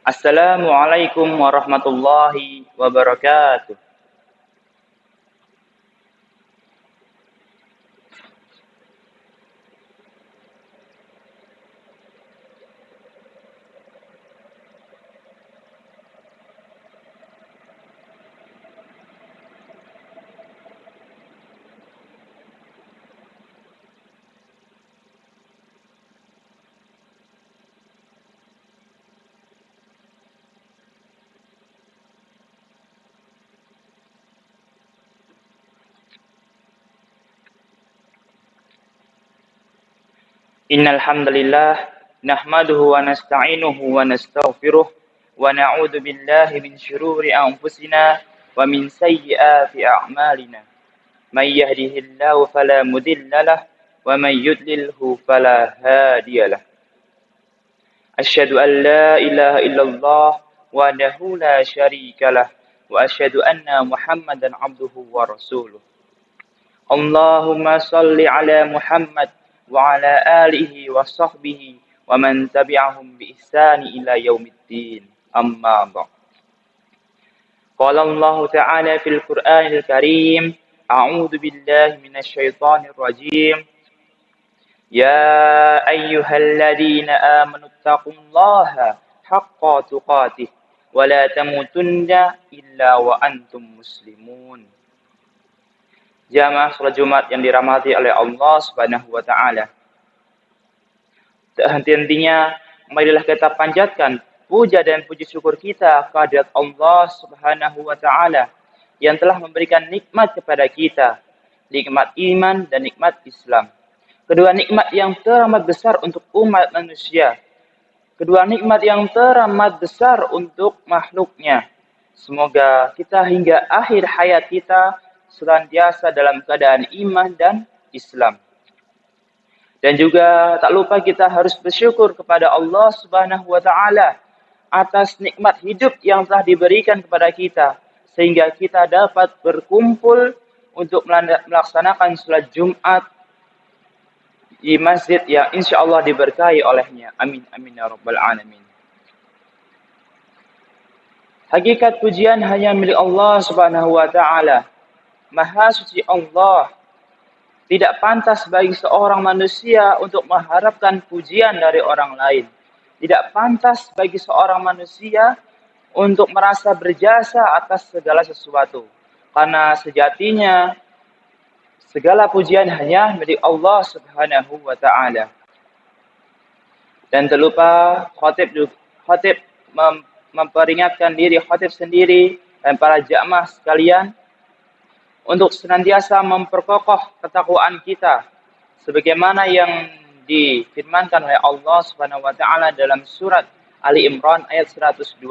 Assalamualaikum warahmatullahi wabarakatuh. Innal hamdalillah nahmaduhu wa nasta'inuhu wa nastaghfiruh wa na'udzu billahi min shururi anfusina wa min sayyiati a'malina. May yahdihillahu fala mudhillalah wa may yudlilhu fala hadiyalah. Asyhadu an la ilaha illallah wahdahu la syarikalah wa asyhadu anna Muhammadan abduhu wa rasuluh. Allahumma salli ala Muhammad wa ala alihi wa sahbihi wa man tabi'ahum bi ihsani ila yaumiddin. Amma ba'd. Qala Allah Ta'ala fil Qur'anil Karim, a'udzu billahi minasy syaithanir rajim. Ya ayyuhalladzina amanu taqullaha haqqa tuqatih wa la tamutunna illa wa antum muslimun. Jamaah salat Jumat yang dirahmati oleh Allah Subhanahu wa taala. Tak henti-hentinya marilah kita panjatkan puja dan puji syukur kita kehadirat Allah Subhanahu wa taala yang telah memberikan nikmat kepada kita, nikmat iman dan nikmat Islam. Kedua nikmat yang teramat besar untuk umat manusia. Kedua nikmat yang teramat besar untuk makhluknya. Semoga kita hingga akhir hayat kita senantiasa dalam keadaan iman dan Islam. Dan juga tak lupa kita harus bersyukur kepada Allah Subhanahu wa taala atas nikmat hidup yang telah diberikan kepada kita sehingga kita dapat berkumpul untuk melaksanakan salat Jumat di masjid yang insyaallah diberkahi olehnya. Amin amin ya rabbal alamin. Hakikat pujian hanya milik Allah Subhanahu wa taala. Maha suci Allah. Tidak pantas bagi seorang manusia untuk mengharapkan pujian dari orang lain. Tidak pantas bagi seorang manusia untuk merasa berjasa atas segala sesuatu. Karena sejatinya segala pujian hanya milik Allah Subhanahu wa taala. Dan terlupa khatib memperingatkan diri khatib sendiri dan para jamaah sekalian untuk senantiasa memperkokoh ketakwaan kita sebagaimana yang difirmankan oleh Allah Subhanahu wa taala dalam surat Ali Imran ayat 102,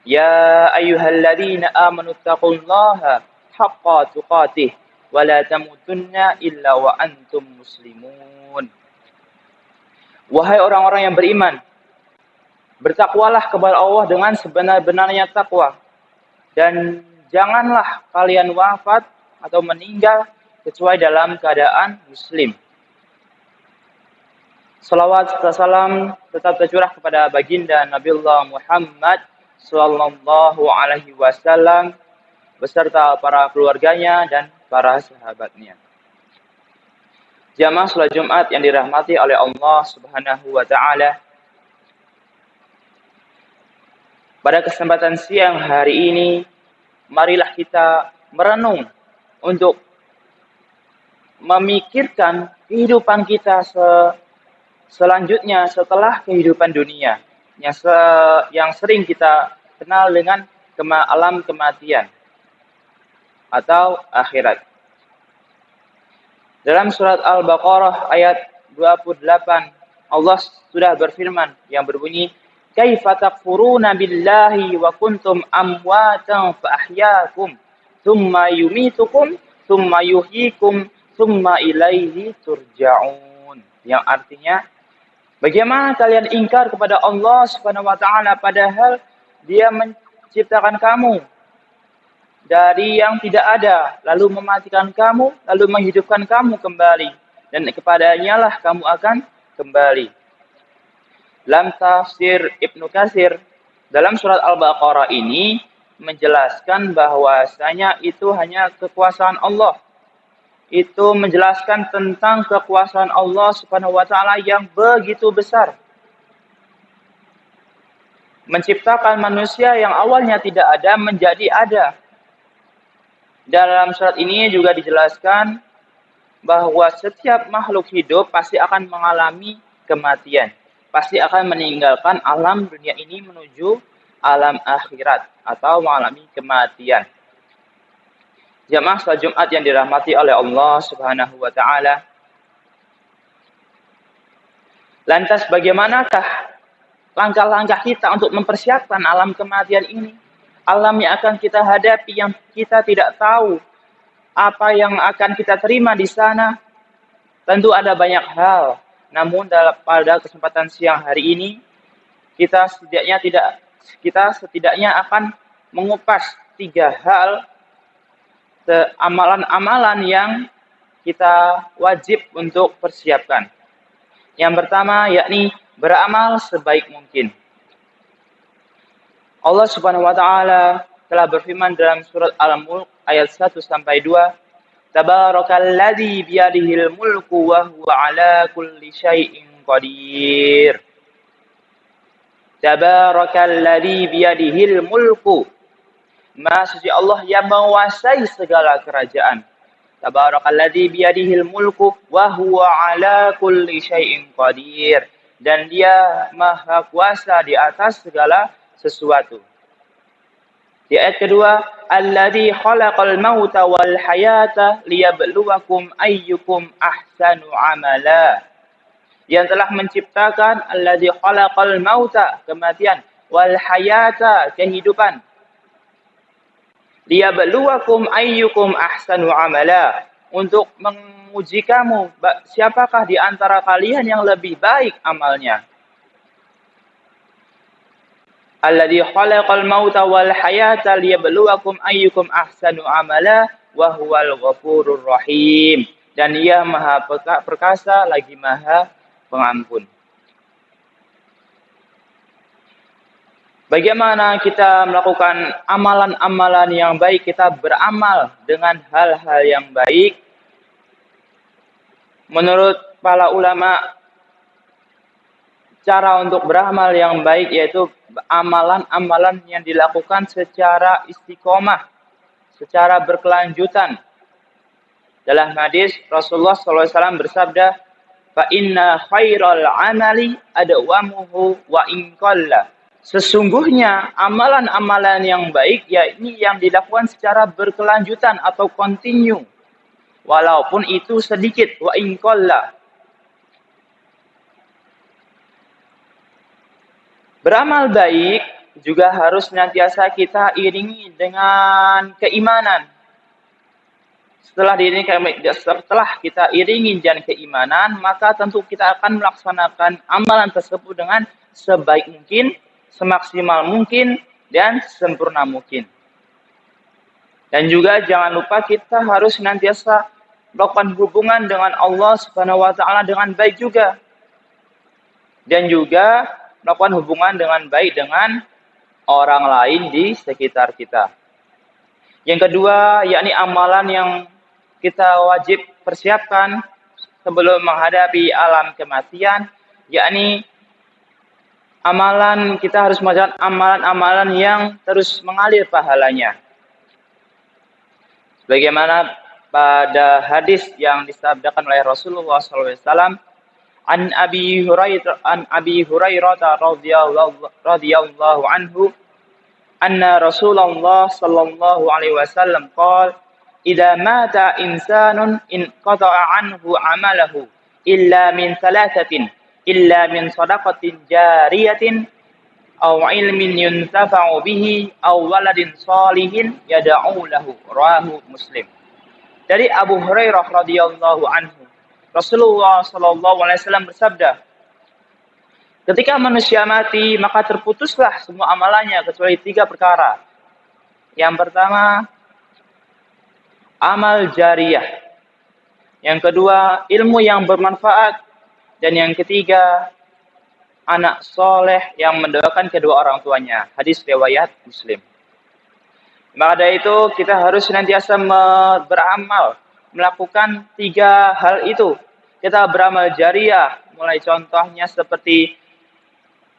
ya ayyuhalladzina amanu taqullaha haqqa tuqatih wa la tamutunna illa wa antum muslimun. Wahai orang-orang yang beriman, bertakwalah kepada Allah dengan sebenar-benarnya takwa dan janganlah kalian wafat atau meninggal kecuali dalam keadaan muslim. Salawat serta salam tetap tercurah kepada baginda Nabiullah Muhammad sallallahu alaihi wasallam beserta para keluarganya dan para sahabatnya. Jamaah salat Jumat yang dirahmati oleh Allah Subhanahu wa taala. Pada kesempatan siang hari ini marilah kita merenung untuk memikirkan kehidupan kita selanjutnya setelah kehidupan dunia yang sering kita kenal dengan alam kematian atau akhirat. Dalam surat Al-Baqarah ayat 28 Allah sudah berfirman yang berbunyi, kaifa takfuruna billahi wa kuntum amwatan fa ahyaakum thumma yumitukum thumma yuhyikum thumma ilaihi turja'un. Yang artinya, bagaimana kalian ingkar kepada Allah Subhanahu wa taala padahal Dia menciptakan kamu dari yang tidak ada, lalu mematikan kamu, lalu menghidupkan kamu kembali, dan kepadanya lah kamu akan kembali. Dalam tafsir Ibnu Katsir Dalam surat Al-Baqarah ini menjelaskan bahwasanya itu hanya kekuasaan Allah. Itu menjelaskan tentang kekuasaan Allah Subhanahu wa taala yang begitu besar. Menciptakan manusia yang awalnya tidak ada menjadi ada. Dalam surat ini juga dijelaskan bahwa setiap makhluk hidup pasti akan mengalami kematian. Pasti akan meninggalkan alam dunia ini menuju alam akhirat atau mengalami kematian. Jamaah salat Jumat yang dirahmati oleh Allah Subhanahu wa taala. Lantas bagaimanakah langkah-langkah kita untuk mempersiapkan alam kematian ini? Alam yang akan kita hadapi yang kita tidak tahu apa yang akan kita terima di sana. Tentu ada banyak hal. Namun pada kesempatan siang hari ini kita setidaknya akan mengupas 3 hal amalan-amalan yang kita wajib untuk persiapkan. Yang pertama yakni beramal sebaik mungkin. Allah Subhanahu wa taala telah berfirman dalam surat Al-Mulk ayat 1 sampai 2, Tabarakalladzi biyadihil mulku wa huwa ala kulli syai'in qadir. Tabarakalladzi biyadihil mulku. Maha suci Allah yang menguasai segala kerajaan. Tabarakalladzi biyadihil mulku wa huwa ala kulli syai'in qadir. Dan dia maha kuasa di atas segala sesuatu. Di ayat kedua, alladzi khalaqal mauta wal hayata liyabluwakum ayyukum ahsanu amala. Yang telah menciptakan alladzi khalaqal mauta, kematian, wal hayata, kehidupan. Liyabluwakum ayyukum ahsanu amala, untuk menguji kamu siapakah di antara kalian yang lebih baik amalnya. Alladzi khalaqal mauta wal hayata liyabluwakum ayyukum ahsanu amala wa huwal ghafurur rahim. Dan Dia Maha perkasa lagi Maha pengampun. Bagaimana kita melakukan amalan-amalan yang baik? Kita beramal dengan hal-hal yang baik. Menurut para ulama, cara untuk beramal yang baik yaitu amalan-amalan yang dilakukan secara istiqomah, secara berkelanjutan. Dalam hadis Rasulullah SAW bersabda, "Fa inna khairal amali adwamuhu wa in qalla." Sesungguhnya amalan-amalan yang baik yakni yang dilakukan secara berkelanjutan atau continue, walaupun itu sedikit, wa in qalla. Beramal baik juga harus senantiasa kita iringi dengan keimanan. Setelah kita iringi dengan keimanan, maka tentu kita akan melaksanakan amalan tersebut dengan sebaik mungkin, semaksimal mungkin, dan sempurna mungkin. Dan juga jangan lupa kita harus senantiasa melakukan hubungan dengan Allah Subhanahu wa taala dengan baik juga. Dan juga melakukan hubungan dengan baik dengan orang lain di sekitar kita. Yang kedua, yakni amalan yang kita wajib persiapkan sebelum menghadapi alam kematian, yakni kita harus melakukan amalan-amalan yang terus mengalir pahalanya. Sebagaimana pada hadis yang disabdakan oleh Rasulullah SAW, An Abi Hurairah radhiyallahu anhu, anna Rasulullah sallallahu alaihi wasallam qala, "Idza mata insanun inqata'a anhu 'amaluhu illa min thalathatin, illa min shadaqatin jariyatin aw ilmin yuntafa'u bihi aw waladin shalihin yad'u lahu." Rawahu Muslim. Dari Abu Hurairah radhiyallahu anhu, Rasulullah sallallahu alaihi wasallam bersabda, ketika manusia mati, maka terputuslah semua amalannya kecuali 3 perkara. Yang pertama, amal jariyah. Yang kedua, ilmu yang bermanfaat. Dan yang ketiga, anak soleh yang mendoakan kedua orang tuanya. Hadis riwayat Muslim. Maka dari itu kita harus senantiasa beramal, melakukan 3 hal itu. Kita beramal jariah, mulai contohnya seperti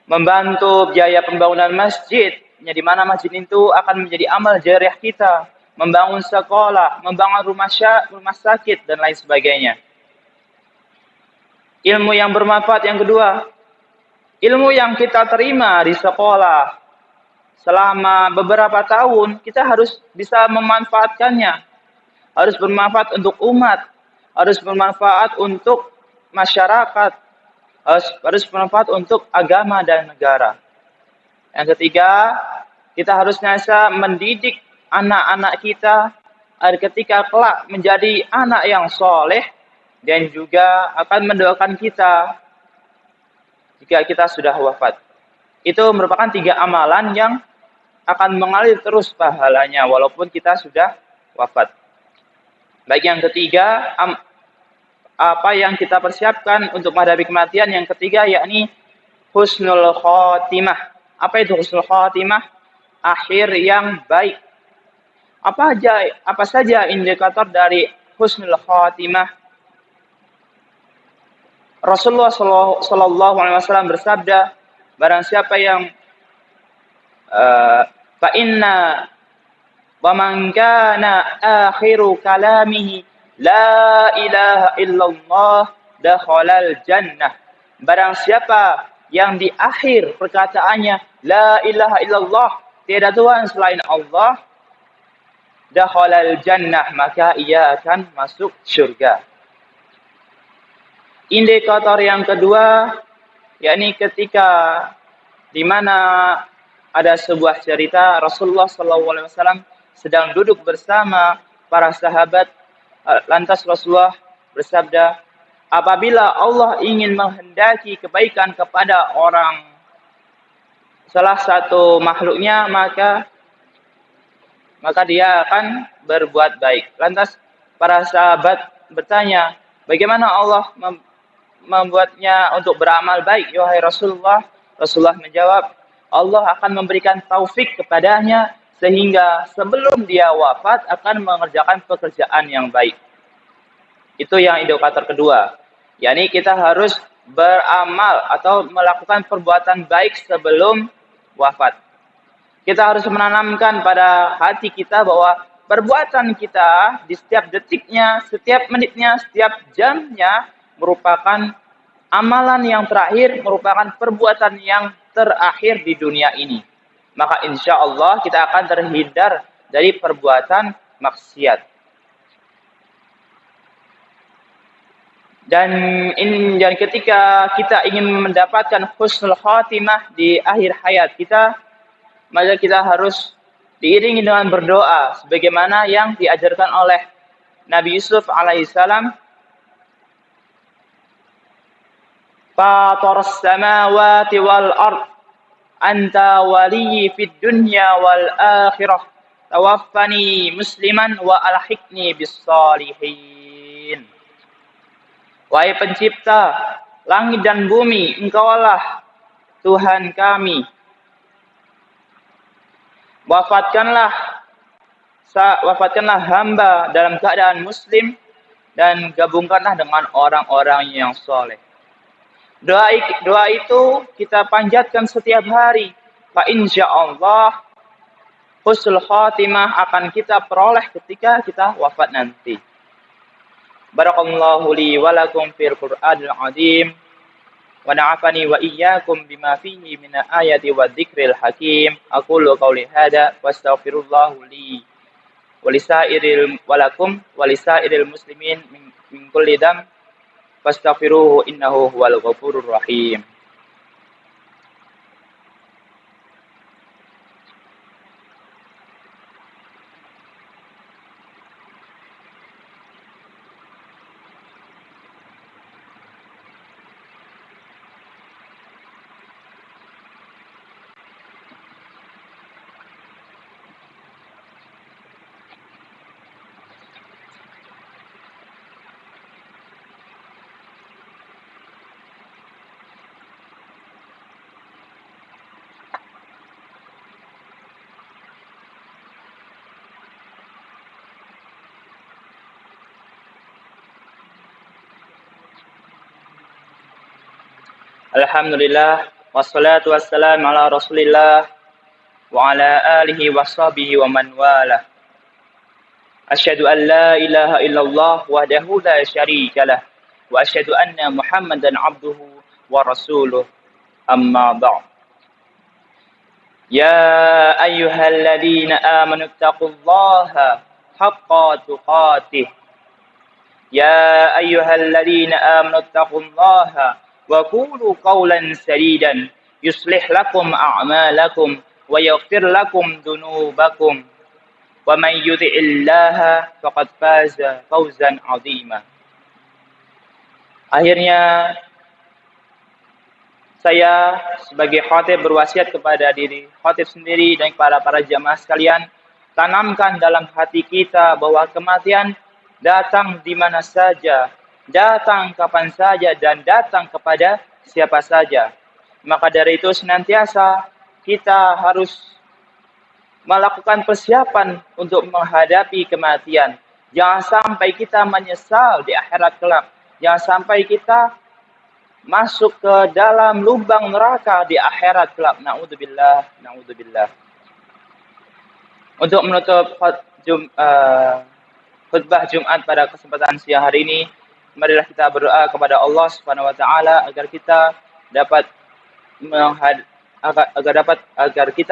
membantu biaya pembangunan masjid, di mana masjid itu akan menjadi amal jariah kita, membangun sekolah, membangun rumah sakit, dan lain sebagainya. Ilmu yang bermanfaat yang kedua, ilmu yang kita terima di sekolah selama beberapa tahun, kita harus bisa memanfaatkannya. Harus bermanfaat untuk umat, harus bermanfaat untuk masyarakat, harus bermanfaat untuk agama dan negara. Yang ketiga, kita harus bisa mendidik anak-anak kita agar ketika kelak menjadi anak yang soleh dan juga akan mendoakan kita jika kita sudah wafat. Itu merupakan 3 amalan yang akan mengalir terus pahalanya walaupun kita sudah wafat. Baik, yang ketiga, apa yang kita persiapkan untuk menghadapi kematian. Yang ketiga yakni husnul khotimah. Apa itu husnul khotimah? Akhir yang baik. Apa saja indikator dari husnul khotimah? Rasulullah Shallallahu Alaihi Wasallam bersabda, barang siapa yang fa inna wa man kana akhiru kalamihi la ilaha illallah dakhalal jannah. Barang siapa yang di akhir perkataannya la ilaha illallah, tiada Tuhan selain Allah, dakhalal jannah, maka ia akan masuk surga. Indikator yang kedua yakni ketika di mana ada sebuah cerita Rasulullah SAW sedang duduk bersama para sahabat. Lantas Rasulullah bersabda, apabila Allah ingin menghendaki kebaikan kepada salah satu makhluknya, maka dia akan berbuat baik. Lantas para sahabat bertanya, bagaimana Allah membuatnya untuk beramal baik, ya wahai Rasulullah? Rasulullah menjawab, Allah akan memberikan taufik kepadanya sehingga sebelum dia wafat akan mengerjakan pekerjaan yang baik. Itu yang indikator kedua. yakni kita harus beramal atau melakukan perbuatan baik sebelum wafat. Kita harus menanamkan pada hati kita bahwa perbuatan kita di setiap detiknya, setiap menitnya, setiap jamnya merupakan amalan yang terakhir, merupakan perbuatan yang terakhir di dunia ini. Maka insya Allah kita akan terhindar dari perbuatan maksiat. Dan ketika kita ingin mendapatkan husnul khatimah di akhir hayat kita, maka kita harus diiringi dengan berdoa sebagaimana yang diajarkan oleh Nabi Yusuf alaihissalam. Fataras samawati wal ard anta waliyyi fid dunya wal akhirah tawaffani musliman wa alhiqni bis salihin. Wahai pencipta langit dan bumi, engkaulah Tuhan kami. Wafatkanlah hamba dalam keadaan muslim dan gabungkanlah dengan orang-orang yang soleh. Doa itu kita panjatkan setiap hari. Fa insyaallah husnul khatimah akan kita peroleh ketika kita wafat nanti. Barakallahu li wa lakum fil Qur'anil azim wa na'afani wa iyyakum bima fihi min ayati wa dzikril hakim. Aqulu qauli hada wa astaghfirullahu li wa lisairil wa lakum wa lisairil muslimin min kulli dam fastaghfiruhu innahu huwal ghafurur rahim. Alhamdulillah, wassalatu wassalamu ala Rasulillah wa ala alihi wa sahbihi wa man walah. Asyhadu an la ilaha illallah wahdahu la syarika lah wa asyhadu anna Muhammadan abduhu wa rasuluh. Amma ba'd. Ya ayyuhalladzina amanu taqullaha haqqa tuqatih. Ya ayyuhalladzina amanu taqullaha wa qulu qawlan sadidan yuslih lakum a'malakum wa yaghfir lakum dhunubakum wa man yuti'illaha faqad faza fawzan 'azima. Akhirnya saya sebagai khatib berwasiat kepada diri khatib sendiri dan kepada para jamaah sekalian, tanamkan dalam hati kita bahwa kematian datang di mana saja, datang kapan saja, dan datang kepada siapa saja. Maka dari itu senantiasa kita harus melakukan persiapan untuk menghadapi kematian. Jangan sampai kita menyesal di akhirat kelak. Jangan sampai kita masuk ke dalam lubang neraka di akhirat kelak. Na'udzubillah, na'udzubillah. Untuk menutup khutbah Jumat pada kesempatan siang hari ini, marilah kita berdoa kepada Allah Subhanahu wa taala agar kita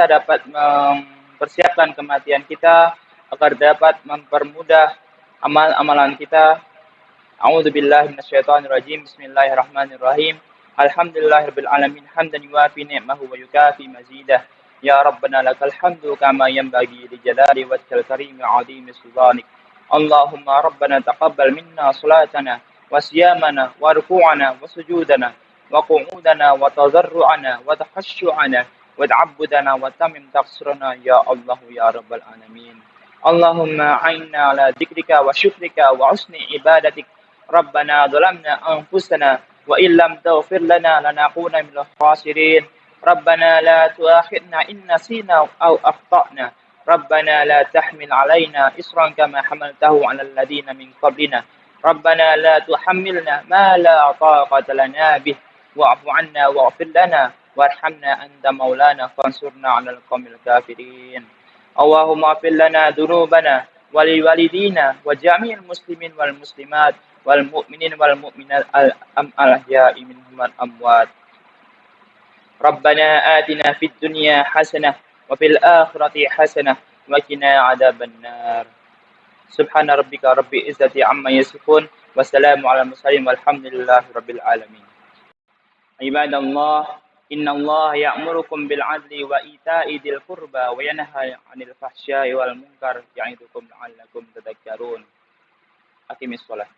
dapat mempersiapkan kematian kita, agar dapat mempermudah amal-amalan kita. A'udzubillahi minasyaitonir rajim. Bismillahirrahmanirrahim. Alhamdulillahirabbil alamin hamdan yuwafi ni'mahu wa yukafi mazidah. Ya Rabbana lakal hamdu kama yanbaghi li jalali wajhil karim 'azimi sultanik. Allahumma Rabbana taqabbal minna salatana wa siyamana wa ruku'ana wa sujudana wa qu'udana wa tadarru'ana wa takhashu'ana wa ta'abbudana wa tamim taqsirana ya Allah ya Rabbal alamin. Allahumma a'inna ala dzikrika wa syukrika wa husni ibadatik. Rabbana dhalamna anfusana wa illam taghfir lana lanakunanna minal khasirin. Rabbana la tu'akhidna in nasina aw akhtana. ربنا لا تحمل علينا إصرا كما حملته على الذين من قبلنا ربنا لا تحملنا ما لا طاقة لنا به واعف عنا واغفر لنا وارحمنا أنت مولانا فانصرنا على القوم الكافرين اللهم اغفر لنا ذنوبنا ولوالدينا وجميع المسلمين والمسلمات والمؤمنين والمؤمنات الأحياء منهم والأموات ربنا آتنا في الدنيا حسنة وفي الآخرة حسنة وقنا عذاب النار سبحان ربك رب العزة عما يصفون والسلام على المرسلين والحمد لله رب العالمين عباد الله إن الله يأمركم بالعدل وإيتاء ذي القربى وينهى عن الفحشاء والمنكر يعظكم لعلكم تذكرون أقم الصلاة